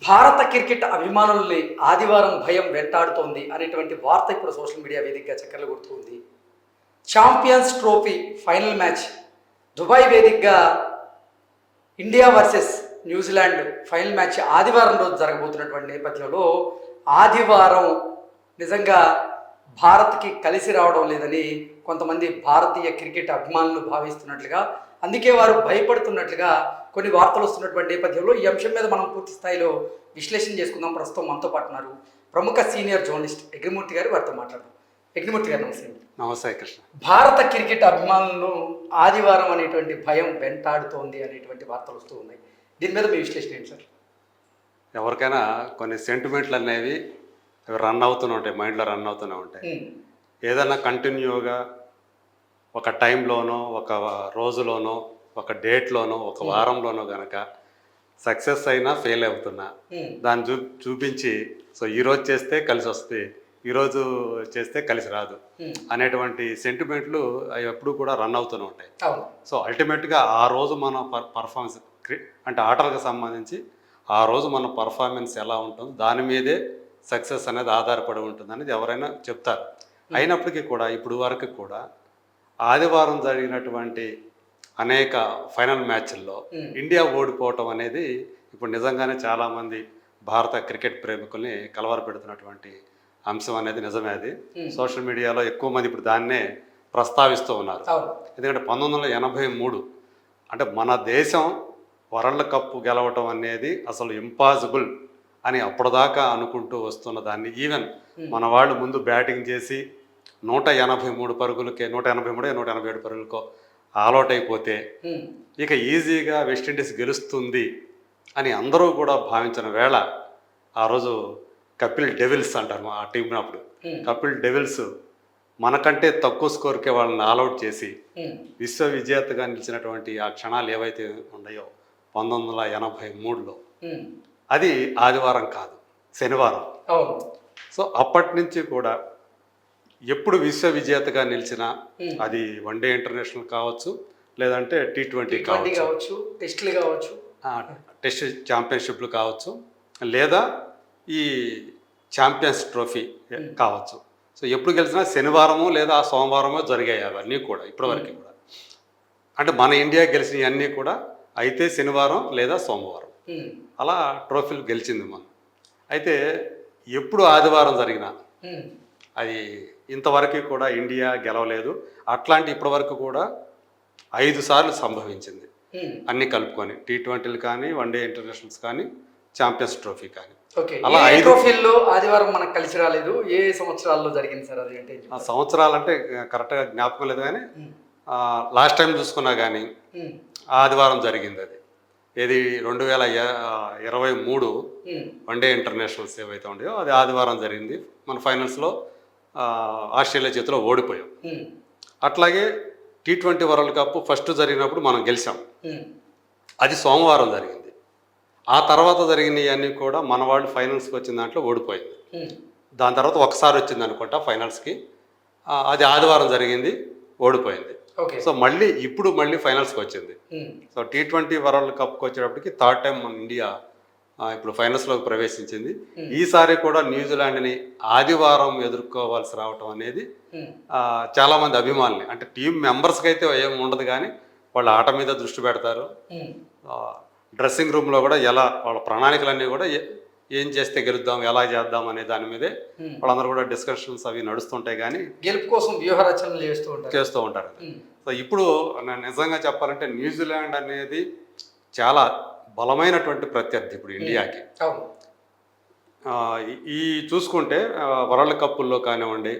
భారత క్రికెట్ అభిమానుల్ని ఆదివారం భయం వెంటాడుతోంది అనేటువంటి వార్త ఇప్పుడు సోషల్ మీడియా వేదికగా చక్కర్లు కొడుతుంది. Champions trophy final match Dubai వేదికగా India versus New Zealand final match ఆదివారం రోజు జరగబోతున్నటువంటి నేపథ్యంలో ఆదివారం నిజంగా భారత్కి కలిసి రావడం లేదని కొంతమంది భారతీయ క్రికెట్ అభిమానులు భావిస్తున్నట్లుగా, అందుకే వారు భయపడుతున్నట్లుగా కొన్ని వార్తలు వస్తున్నటువంటి నేపథ్యంలో ఈ అంశం మీద మనం పూర్తి స్థాయిలో విశ్లేషణ చేసుకుందాం. ప్రస్తుతం మనతో పాటు ఉన్నారు ప్రముఖ సీనియర్ జర్నలిస్ట్ యజ్ఞమూర్తి గారు. వారితో మాట్లాడదాం. యజ్ఞమూర్తి గారు నమస్తే. నమస్తే కృష్ణ. భారత క్రికెట్ అభిమానులను ఆదివారం అనేటువంటి భయం వెంటాడుతోంది అనేటువంటి వార్తలు వస్తూ ఉన్నాయి. దీని మీద మీ విశ్లేషణ ఏంటి సార్? ఎవరికైనా కొన్ని సెంటిమెంట్లు అనేవి రన్ అవుతూనే ఉంటాయి, మైండ్లో రన్ అవుతూనే ఉంటాయి. ఏదైనా కంటిన్యూగా ఒక టైంలోనో, ఒక రోజులోనో, ఒక డేట్లోనో, ఒక వారంలోనో కనుక సక్సెస్ అయినా ఫెయిల్ అవుతున్నా దాన్ని చూపించి సో ఈరోజు చేస్తే కలిసి వస్తుంది, ఈరోజు చేస్తే కలిసి రాదు అనేటువంటి సెంటిమెంట్లు అవి ఎప్పుడు కూడా రన్ అవుతూనే ఉంటాయి. సో అల్టిమేట్గా ఆ రోజు మన పర్ఫార్మెన్స్ అంటే ఆటలకు సంబంధించి ఆ రోజు మన పర్ఫార్మెన్స్ ఎలా ఉంటుందో దాని మీదే సక్సెస్ అనేది ఆధారపడి ఉంటుంది అనేది ఎవరైనా చెప్తారు. అయినప్పటికీ కూడా ఇప్పుడు వరకు కూడా ఆదివారం జరిగినటువంటి అనేక ఫైనల్ మ్యాచ్ల్లో ఇండియా ఓడిపోవటం అనేది ఇప్పుడు నిజంగానే చాలామంది భారత క్రికెట్ ప్రేమికుల్ని కలవరపెడుతున్నటువంటి అంశం అనేది నిజమే. అది సోషల్ మీడియాలో ఎక్కువ మంది ఇప్పుడు దాన్నే ప్రస్తావిస్తూ ఉన్నారు. ఎందుకంటే 1983 అంటే మన దేశం వరల్డ్ కప్ గెలవటం అనేది అసలు ఇంపాసిబుల్ అని అప్పటిదాకా అనుకుంటూ వస్తున్న దాన్ని ఈవెన్ మన వాళ్ళు ముందు బ్యాటింగ్ చేసి 183 పరుగులకే 187 పరుగులకో ఆల్అౌట్ అయిపోతే ఇక ఈజీగా వెస్టిండీస్ గెలుస్తుంది అని అందరూ కూడా భావించిన వేళ ఆ రోజు కపిల్ డెవిల్స్ అంటారు ఆ టీంని. అప్పుడు కపిల్ డెవిల్స్ మనకంటే తక్కువ స్కోర్కే వాళ్ళని ఆల్అౌట్ చేసి విశ్వ విజేతగా నిలిచినటువంటి ఆ క్షణాలు ఏవైతే ఉన్నాయో 1983లో అది ఆదివారం కాదు, శనివారం. సో అప్పటి నుంచి కూడా ఎప్పుడు విశ్వ విజేతగా నిలిచినా అది వన్డే ఇంటర్నేషనల్ కావచ్చు, లేదంటే T20 కావచ్చు, టెస్టులు కావచ్చు, టెస్ట్ ఛాంపియన్షిప్లు కావచ్చు, లేదా ఈ ఛాంపియన్స్ ట్రోఫీ కావచ్చు. సో ఎప్పుడు గెలిచినా శనివారము లేదా సోమవారమో జరిగాయి అవన్నీ కూడా ఇప్పటివరకు కూడా. అంటే మన ఇండియా గెలిచినవన్నీ కూడా అయితే శనివారం లేదా సోమవారం అలా ట్రోఫీలు గెలిచింది మనం. అయితే ఎప్పుడు ఆదివారం జరిగినా అది ఇంతవరకు కూడా ఇండియా గెలవలేదు. అట్లాంటి ఇప్పటివరకు కూడా 5 సార్లు సంభవించింది అన్ని కలుపుకొని, T20లు కానీ, వన్డే ఇంటర్నేషనల్స్ కానీ, ఛాంపియన్స్ ట్రోఫీ కానీ. అలా 5 ట్రోఫీల్లో ఆదివారం మనకు కలిసి రాలేదు. ఏ సంవత్సరాల్లో జరిగింది సార్ అది? అంటే సంవత్సరాలంటే కరెక్ట్గా జ్ఞాపకం లేదు, కానీ లాస్ట్ టైం చూసుకున్నా కానీ ఆదివారం జరిగింది. అది ఏది 2023 వన్డే ఇంటర్నేషనల్స్ ఏవైతే ఉండేవో అది ఆదివారం జరిగింది. మన ఫైనల్స్లో ఆస్ట్రేలియా చేతిలో ఓడిపోయాం. అట్లాగే T20 వరల్డ్ కప్ ఫస్ట్ జరిగినప్పుడు మనం గెలిచాం, అది సోమవారం జరిగింది. ఆ తర్వాత జరిగినవన్నీ కూడా మన వాళ్ళు ఫైనల్స్కి వచ్చిన దాంట్లో ఓడిపోయింది. దాని తర్వాత ఒకసారి వచ్చింది అనుకుంటా ఫైనల్స్కి, అది ఆదివారం జరిగింది, ఓడిపోయింది. సో ఇప్పుడు మళ్ళీ ఫైనల్స్కి వచ్చింది. సో T20 వరల్డ్ కప్కి వచ్చేటప్పటికి థర్డ్ టైం మన ఇండియా ఇప్పుడు ఫైనల్స్లోకి ప్రవేశించింది. ఈసారి కూడా న్యూజిలాండ్ని ఆదివారం ఎదుర్కోవాల్సి రావటం అనేది చాలామంది అభిమానులు, అంటే టీం మెంబర్స్కి అయితే ఏం ఉండదు, కానీ వాళ్ళ ఆట మీద దృష్టి పెడతారు. డ్రెస్సింగ్ రూమ్లో కూడా ఎలా వాళ్ళ ప్రణాళికలన్నీ కూడా ఏం చేస్తే గెలుద్దాం, ఎలా చేద్దాం అనే దాని మీదే వాళ్ళందరూ కూడా డిస్కషన్స్ అవి నడుస్తుంటాయి, కానీ గెలుపు కోసం వ్యూహరచనలు చేస్తూ ఉంటారు. సో ఇప్పుడు నిజంగా చెప్పాలంటే న్యూజిలాండ్ అనేది చాలా బలమైనటువంటి ప్రత్యర్థి ఇప్పుడు ఇండియాకి. ఈ చూసుకుంటే వరల్డ్ కప్పుల్లో కానివ్వండి,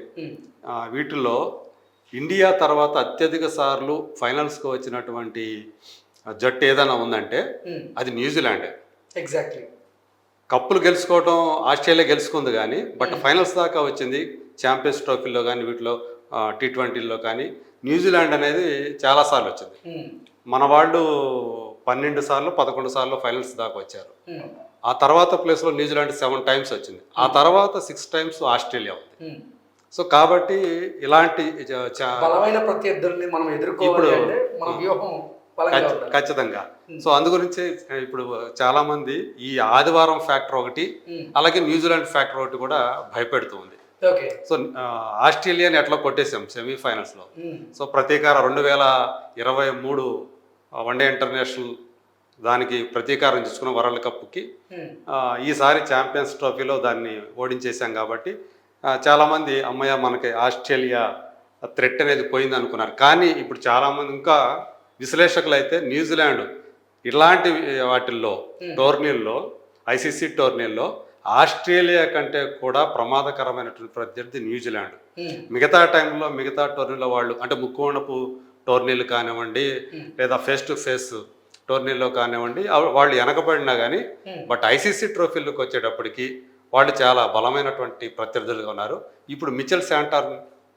వీటిల్లో ఇండియా తర్వాత అత్యధిక సార్లు ఫైనల్స్కి వచ్చినటువంటి జట్టు ఏదైనా ఉందంటే అది న్యూజిలాండే. ఎగ్జాక్ట్లీ. కప్పులు గెలుచుకోవడం ఆస్ట్రేలియా గెలుచుకుంది, కానీ బట్ ఫైనల్స్ దాకా వచ్చింది. ఛాంపియన్స్ ట్రోఫీలో కానీ, వీటిలో T20లో కానీ న్యూజిలాండ్ అనేది చాలాసార్లు వచ్చింది. మన వాళ్ళు 12 సార్లు 11 సార్లు ఫైనల్స్ దాకా వచ్చారు. ఆ తర్వాత ప్లేస్లో న్యూజిలాండ్ 7 టైమ్స్ వచ్చింది. ఆ తర్వాత 6 టైమ్స్ ఆస్ట్రేలియా ఉంది. సో కాబట్టి ఇలాంటి బలమైన ప్రత్యర్థుల్ని మనం ఎదుర్కోవాలి, మన వ్యూహం బలంగా ఉండాలి. ఖచ్చితంగా. సో అందు గురించి ఇప్పుడు చాలా మంది ఈ ఆదివారం ఫ్యాక్టర్ ఒకటి, అలాగే న్యూజిలాండ్ ఫ్యాక్టర్ ఒకటి కూడా భయపెడుతూ ఉంది. ఓకే. సో ఆస్ట్రేలియాని ఎట్లా కొట్టేసాం సెమీఫైనల్స్లో. సో ప్రతీకారం 2023 వన్డే ఇంటర్నేషనల్ దానికి ప్రతీకారం తీసుకున్న వరల్డ్ కప్కి ఈసారి ఛాంపియన్స్ ట్రోఫీలో దాన్ని ఓడించేసాం కాబట్టి చాలామంది అమ్మయ్య మనకి ఆస్ట్రేలియా థ్రెట్ అనేది పోయింది అనుకున్నారు. కానీ ఇప్పుడు చాలామంది ఇంకా విశ్లేషకులు అయితే న్యూజిలాండ్ ఇలాంటి వాటిల్లో టోర్నీల్లో, ఐసీసీ టోర్నీల్లో ఆస్ట్రేలియా కంటే కూడా ప్రమాదకరమైనటువంటి ప్రత్యర్థి న్యూజిలాండ్. మిగతా టైంలో మిగతా టోర్నీలో వాళ్ళు అంటే ముక్కోణపు టోర్నీలు కానివ్వండి, లేదా ఫేస్ టు ఫేస్ టోర్నీలో కానివ్వండి, వాళ్ళు వెనకబడినా కానీ బట్ ఐసీసీ ట్రోఫీలకు వచ్చేటప్పటికి వాళ్ళు చాలా బలమైనటువంటి ప్రత్యర్థులుగా ఉన్నారు. ఇప్పుడు మిచెల్ శాంటర్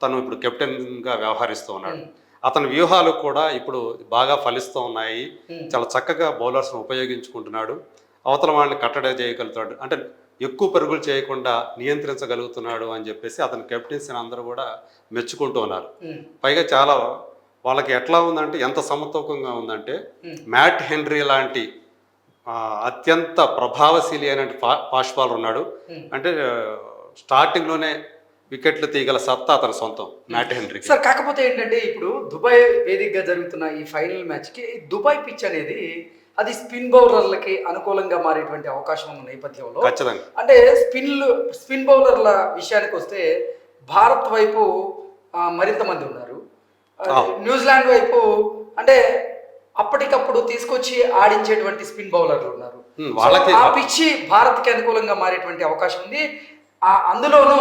తను ఇప్పుడు కెప్టెన్గా వ్యవహరిస్తూ ఉన్నాడు. అతని వ్యూహాలు కూడా ఇప్పుడు బాగా ఫలిస్తూ ఉన్నాయి. చాలా చక్కగా బౌలర్స్ను ఉపయోగించుకుంటున్నాడు. అవతల వాళ్ళని కట్టడి చేయగలుగుతాడు, అంటే ఎక్కువ పరుగులు చేయకుండా నియంత్రించగలుగుతున్నాడు అని చెప్పేసి అతని కెప్టెన్సీని అందరూ కూడా మెచ్చుకుంటూ ఉన్నారు. పైగా చాలా వాళ్ళకి ఎట్లా ఉందంటే ఎంత సమతూకంగా ఉందంటే మ్యాట్ హెన్రీ లాంటి అత్యంత ప్రభావశీలి అయిన ఫాస్ట్ బౌలర్ ఉన్నాడు. అంటే స్టార్టింగ్లోనే వికెట్లు తీయగల సత్తా అతని సొంతం మ్యాట్ హెన్రీ. సార్ కాకపోతే ఏంటంటే ఇప్పుడు దుబాయ్ వేదికగా జరుగుతున్న ఈ ఫైనల్ మ్యాచ్కి దుబాయ్ పిచ్ అనేది అది స్పిన్ బౌలర్లకి అనుకూలంగా మారేటువంటి అవకాశం ఉన్న నేపథ్యంలో ఖచ్చితంగా అంటే స్పిన్ బౌలర్ల విషయానికి వస్తే భారత్ వైపు మరింత మంది ఉన్నారు, న్యూజిలాండ్ వైపు అంటే అప్పటికప్పుడు తీసుకొచ్చి ఆడించేటువంటి స్పిన్ బౌలర్లు ఉన్నారు. వాళ్ళకి ఆ పిచ్చి భారత్కి అనుకూలంగా మారేటువంటి అవకాశం ఉంది. అందులోనూ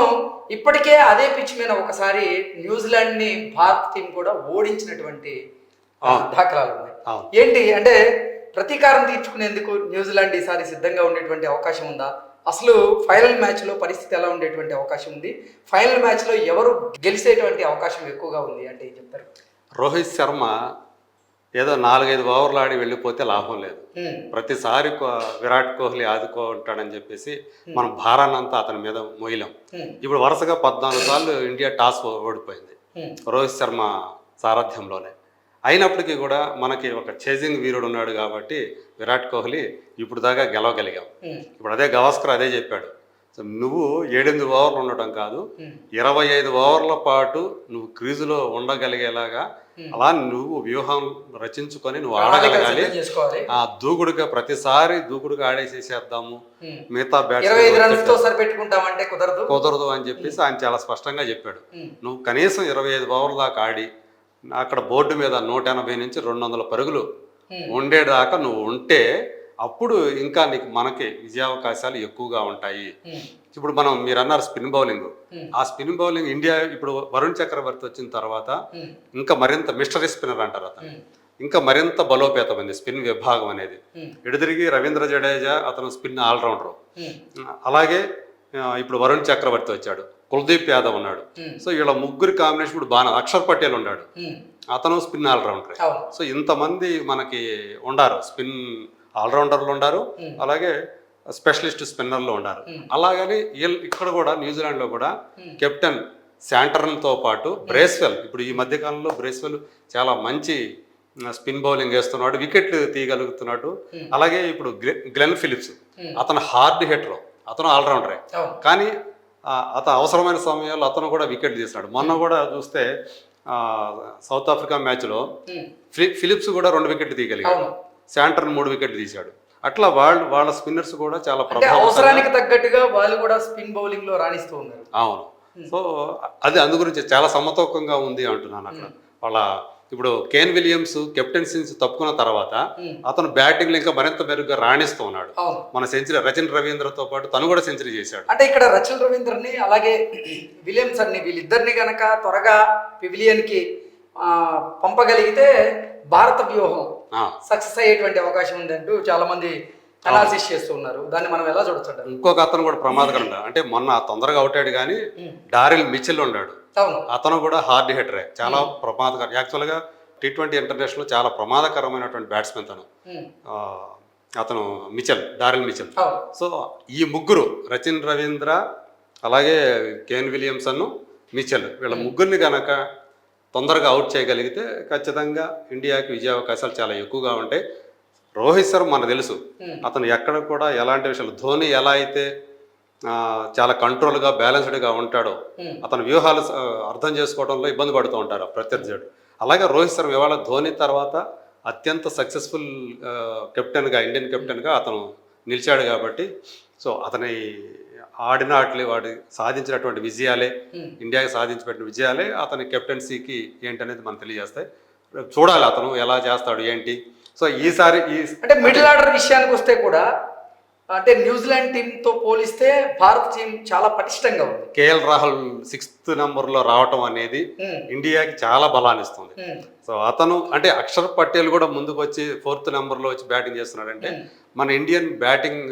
ఇప్పటికే అదే పిచ్ మీద ఒకసారి న్యూజిలాండ్ ని భారత్ టీం కూడా ఓడించినటువంటి దాఖలాలు ఉన్నాయి. ఏంటి అంటే ప్రతీకారం తీర్చుకునేందుకు న్యూజిలాండ్ ఈసారి సిద్ధంగా ఉండేటువంటి అవకాశం ఉందా? అసలు ఫైనల్ మ్యాచ్లో పరిస్థితి ఎలా ఉండేటువంటి అవకాశం ఉంది? ఫైనల్ మ్యాచ్లో ఎవరు గెలిచేటువంటి అవకాశం ఎక్కువగా ఉంది అంటే ఏం చెప్తారు? రోహిత్ శర్మ ఏదో 4-5 ఓవర్లు ఆడి వెళ్ళిపోతే లాభం లేదు. ప్రతిసారి విరాట్ కోహ్లీ ఆదుకుంటాడని చెప్పేసి మనం భారాన్నంతా అతని మీద మోయలేం. ఇప్పుడు వరుసగా 14 సార్లు ఇండియా టాస్ ఓడిపోయింది రోహిత్ శర్మ సారథ్యంలోనే. అయినప్పటికీ కూడా మనకి ఒక చేజింగ్ వీరుడు ఉన్నాడు కాబట్టి విరాట్ కోహ్లీ ఇప్పుడు దాకా గెలవగలిగాం. ఇప్పుడు అదే గవాస్కర్ అదే చెప్పాడు, సో నువ్వు 7-8 ఓవర్లు ఉండటం కాదు, 25 ఓవర్ల పాటు నువ్వు క్రీజులో ఉండగలిగేలాగా అలా నువ్వు వ్యూహం రచించుకొని నువ్వు ఆడగలగాలి. ఆ దూకుడుగా ప్రతిసారి దూకుడుగా ఆడేసేసేద్దాము, మిగతా బ్యాట్స్మెన్ కుదరదు అని చెప్పేసి ఆయన చాలా స్పష్టంగా చెప్పాడు. నువ్వు కనీసం 25 ఓవర్ల దాకా ఆడి అక్కడ బోర్డు మీద 180 నుంచి 200 పరుగులు ఉండేదాకా నువ్వు ఉంటే అప్పుడు ఇంకా మనకి విజయావకాశాలు ఎక్కువగా ఉంటాయి. ఇప్పుడు మీరు అన్నారు స్పిన్ బౌలింగ్, ఆ స్పిన్ బౌలింగ్ ఇండియా ఇప్పుడు వరుణ్ చక్రవర్తి వచ్చిన తర్వాత ఇంకా మరింత మిస్టరీ స్పిన్నర్ అంటారు అతను, ఇంకా మరింత బలోపేతమైంది స్పిన్ విభాగం అనేది. ఎడుదిరిగి రవీంద్ర జడేజా అతను స్పిన్ ఆల్రౌండర్, అలాగే ఇప్పుడు వరుణ్ చక్రవర్తి వచ్చాడు, కుల్దీప్ యాదవ్ ఉన్నాడు. సో వీళ్ళ ముగ్గురు కాంబినేషన్ ఇప్పుడు బాగా అక్షర్ పటేల్ ఉన్నాడు, అతను స్పిన్ ఆల్రౌండర్. సో ఇంతమంది మనకి ఉండారు, స్పిన్ ఆల్రౌండర్లు ఉన్నారు, అలాగే స్పెషలిస్ట్ స్పిన్నర్లు ఉన్నారు. అలాగని ఇక్కడ కూడా న్యూజిలాండ్లో కూడా కెప్టెన్ శాంటర్న్తో పాటు బ్రేస్వెల్, ఇప్పుడు ఈ మధ్యకాలంలో బ్రేస్వెల్ చాలా మంచి స్పిన్ బౌలింగ్ వేస్తున్నాడు, వికెట్లు తీయగలుగుతున్నాడు. అలాగే ఇప్పుడు గ్లెన్ ఫిలిప్స్ అతను హార్డ్ హిట్టర్, అతను ఆల్రౌండరే, కానీ అతను అవసరమైన సమయంలో అతను కూడా వికెట్ తీసినాడు. మొన్న కూడా చూస్తే సౌత్ ఆఫ్రికా మ్యాచ్లో ఫిలిప్స్ కూడా 2 వికెట్లు తీయగలిగాడు, శాంటర్న్ 3 వికెట్లు తీశాడు. అట్లా వాళ్ళ స్పిన్నర్స్ కూడా చాలా అవసరానికి తగ్గట్టుగా వాళ్ళు కూడా స్పిన్ బౌలింగ్ లో రాణిస్తూ ఉన్నారు. అవును. సో అది అందు గురించి చాలా సమతూకంగా ఉంది అంటున్నాను. అక్కడ వాళ్ళ ఇప్పుడు కేన్ విలియమ్స్ కెప్టెన్సీ తప్పుకున్న తర్వాత అతను బ్యాటింగ్ ఇంకా మరింత మెరుగ్గా రాణిస్తూ ఉన్నాడు. మన సెంచరీ రచిన్ రవీంద్రతో పాటు తను కూడా సెంచరీ చేశాడు. అంటే ఇక్కడ రచిన్ రవీంద్రని అలాగే విలియమ్సన్ ని వీళ్ళిద్దరిని గనక త్వరగా పివిలియన్ కి పంపగలిగితే భారత వ్యూహం సక్సెస్ అయ్యేటువంటి అవకాశం ఉంది అంటూ చాలా మంది అనాలిసిస్ చేస్తూ ఉన్నారు. దాన్ని మనం ఎలా చూడొచ్చు? ఇంకొక అతను కూడా ప్రమాదకరం, అంటే మొన్న తొందరగా అవుట్ అయ్యాడు కానీ డారిల్ మిచెల్ ఉన్నాడు, అతను కూడా హార్డ్ హిట్టరే, చాలా ప్రమాదకరం. యాక్చువల్గా T20 ఇంటర్నేషనల్ చాలా ప్రమాదకరమైనటువంటి బ్యాట్స్మెన్ అతను డారిల్ మిచెల్. సో ఈ ముగ్గురు రచిన్ రవీంద్ర, అలాగే కేన్ విలియమ్సన్, మిచెల్, వీళ్ళ ముగ్గురిని కనుక తొందరగా అవుట్ చేయగలిగితే ఖచ్చితంగా ఇండియాకి విజయ అవకాశాలు చాలా ఎక్కువగా ఉంటాయి. రోహిత్ శర్మ మనకు తెలుసు, అతను ఎక్కడ కూడా ఎలాంటి విషయాలు, ధోని ఎలా అయితే చాలా కంట్రోల్గా బ్యాలెన్స్డ్గా ఉంటాడో, అతని వ్యూహాలు అర్థం చేసుకోవడంలో ఇబ్బంది పడుతూ ఉంటారు ప్రత్యర్థుడు. అలాగే రోహిత్ శర్మ ఇవాళ ధోని తర్వాత అత్యంత సక్సెస్ఫుల్ కెప్టెన్గా, ఇండియన్ కెప్టెన్గా అతను నిలిచాడు కాబట్టి, సో అతని ఆడిన ఆటలే, వాడు సాధించినటువంటి విజయాలే, ఇండియాకి సాధించిపెట్టిన విజయాలే అతని కెప్టెన్సీకి ఏంటనేది మనకు తెలియజేస్తాయి. చూడాలి అతను ఎలా చేస్తాడు ఏంటి. సో ఈసారి అంటే మిడిల్ ఆర్డర్ విషయానికి వస్తే కూడా, అంటే న్యూజిలాండ్ టీంతో పోలిస్తే భారత టీం చాలా పటిష్టంగా ఉంది. కేఎల్ రాహుల్ 6th నెంబర్లో రావటం అనేది ఇండియాకి చాలా బలాన్ని ఇస్తుంది. సో అతను అంటే అక్షర్ పటేల్ కూడా ముందుకు వచ్చి 4th నెంబర్లో వచ్చి బ్యాటింగ్ చేస్తున్నాడంటే మన ఇండియన్ బ్యాటింగ్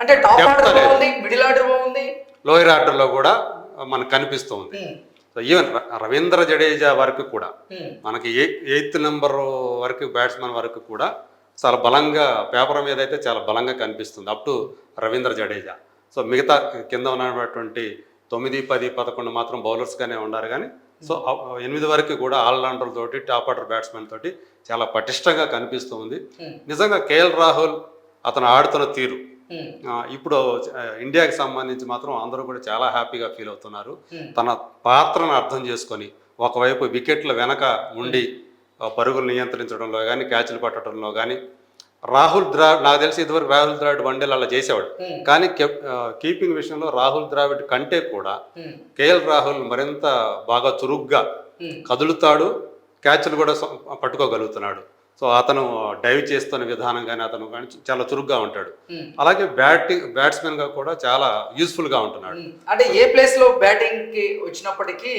అంటే టాప్ ఆర్డర్ బాగుంది, మిడిల్ ఆర్డర్ బాగుంది, లోయర్ ఆర్డర్లో కూడా మనకు కనిపిస్తుంది. సో ఈవెన్ రవీంద్ర జడేజా వరకు కూడా మనకి 8th నెంబర్ వరకు బ్యాట్స్మెన్ వరకు కూడా చాలా బలంగా, పేపర్ మీద అయితే చాలా బలంగా కనిపిస్తుంది up to Ravindra Jadeja. So మిగతా కింద ఉన్నటువంటి 9, 10, 11 మాత్రం బౌలర్స్గానే ఉన్నారు. కానీ సో 8 వరకు కూడా ఆల్రౌండర్ తోటి, టాప్ ఆర్డర్ బ్యాట్స్మెన్ తోటి చాలా పటిష్టంగా కనిపిస్తూ ఉంది. నిజంగా కేఎల్ రాహుల్ అతను ఆడుతున్న తీరు ఇప్పుడు ఇండియాకి సంబంధించి మాత్రం అందరూ కూడా చాలా హ్యాపీగా ఫీల్ అవుతున్నారు. తన పాత్రను అర్థం చేసుకొని ఒకవైపు వికెట్ల వెనక ఉండి పరుగులు నియంత్రించడంలో కానీ, క్యాచ్లు పట్టడంలో కానీ, రాహుల్ ద్రావిడ్ నాకు తెలిసి ఇదివరకు రాహుల్ ద్రావిడ్ వన్డేలు అలా చేసేవాడు. కానీ కీపింగ్ విషయంలో రాహుల్ ద్రావిడ్ కంటే కూడా కేఎల్ రాహుల్ మరింత బాగా చురుగ్గా కదులుతాడు, క్యాచ్లు కూడా పట్టుకోగలుగుతున్నాడు. సో అతను డైవ్ చేస్తున్న విధానం కానీ, అతను కానీ చాలా చురుగ్గా ఉంటాడు. అలాగే బ్యాట్స్మెన్గా కూడా చాలా యూస్ఫుల్గా ఉంటున్నాడు. అంటే ఏ ప్లేస్లో బ్యాటింగ్కి వచ్చినప్పటికీ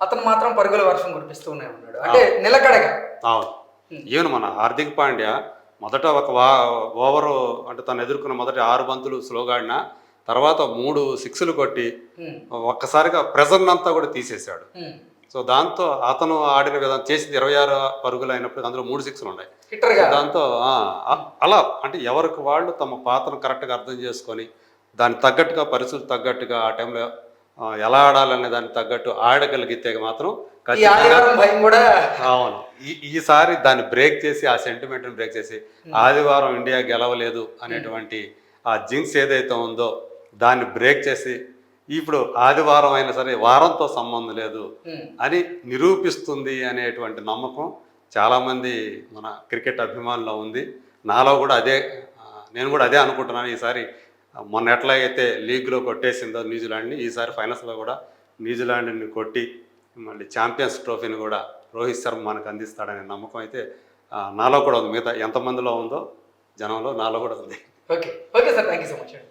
అతను మాత్రం పరుగుల వర్షం కురిపిస్తూనే ఉన్నాడు, అంటే నిలకడగా. అవును, ఈవెన్ మన హార్దిక్ పాండ్యా మొదట ఒక ఓవరు అంటే తను ఎదుర్కొన్న మొదటి 6 బంతులు స్లోగా ఆడినా, తర్వాత 3 సిక్స్లు కొట్టి ఒక్కసారిగా ప్రెజర్ అంతా కూడా తీసేశాడు. సో దాంతో అతను ఆడిన విధానం చేసింది 26 పరుగులు అయినప్పుడు అందులో 3 సిక్స్లు ఉన్నాయి. దాంతో అలా అంటే ఎవరికి వాళ్ళు తమ పాత్రను కరెక్ట్గా అర్థం చేసుకొని దానికి తగ్గట్టుగా, పరిస్థితులు తగ్గట్టుగా ఆ టైంలో ఎలా ఆడాలనే దానికి తగ్గట్టు ఆడగలిగితే మాత్రం అవును, ఈసారి దాన్ని బ్రేక్ చేసి, ఆ సెంటిమెంట్ని బ్రేక్ చేసి ఆదివారం ఇండియా గెలవలేదు అనేటువంటి ఆ జింక్స్ ఏదైతే ఉందో దాన్ని బ్రేక్ చేసి ఇప్పుడు ఆదివారం అయినా సరే వారంతో సంబంధం లేదు అని నిరూపిస్తుంది అనేటువంటి నమ్మకం చాలామంది మన క్రికెట్ అభిమానుల్లో ఉంది. నాలో కూడా అదే, నేను కూడా అదే అనుకుంటున్నాను. ఈసారి మొన్న ఎట్లాగైతే లీగ్లో కొట్టేసిందో న్యూజిలాండ్ని, ఈసారి ఫైనల్స్లో కూడా న్యూజిలాండ్ని కొట్టి మళ్ళీ ఛాంపియన్స్ ట్రోఫీని కూడా రోహిత్ శర్మ మనకు అందిస్తాడనే నమ్మకం అయితే నాలో కూడా ఉంది. మిగతా ఎంతమందిలో ఉందో జనంలో నాలో కూడా ఉంది. Okay okay sir, thank you so much.